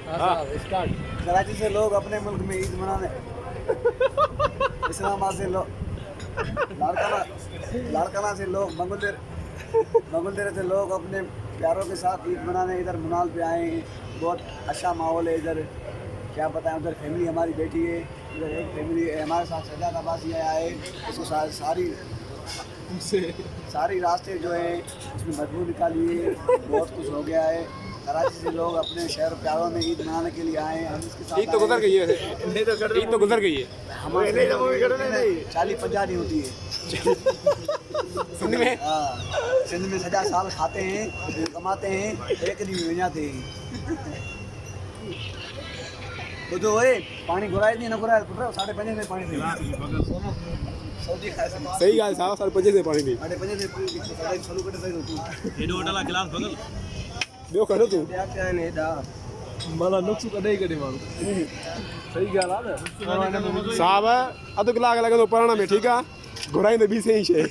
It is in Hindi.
कराची से लोग अपने मुल्क में ईद मनाने, इस्लामाबाद से लोग, लाड़काना से लोग, मंगलदेरा से लोग अपने प्यारों के साथ ईद मनाने इधर मुनाल पे आए हैं। बहुत अच्छा माहौल है इधर, क्या बताएं। उधर फैमिली हमारी बैठी है, इधर एक फैमिली हमारे साथ सजाद अब्बासी आया है। इसको सारी रास्ते जो है उसमें मजबूर निकाली है। बहुत कुछ हो गया है। कराची से लोग अपने शहर प्यारों में ईद मनाने के लिए आए हैं। हम इसके साथ ईद तो गुजर गई है, ईद तो गुजर गई है हमारे 40-50 नहीं होती है सिंध में। हाँ, सिंध में सजा साल खाते हैं, कमाते हैं, एक दिन में जाते हैं। तो जो है पानी घुराए नहीं ना घुराए, 5:30 में पानी सही ॻाल्हि साहब, 5:30 से पानी नहीं 5:30 में चालू करे सही होती हेॾो वॾा गिलास बगल ॿियो खणो तूं क्या क्या है नेदा माना नुक्स कॾहिं कॾहिं माण्हू सही ॻाल्हि आहे न। साहब अधु कलाक लॻंदो पढ़ण में, ठीकु आहे, घुराईंदे ॿी सही शइ।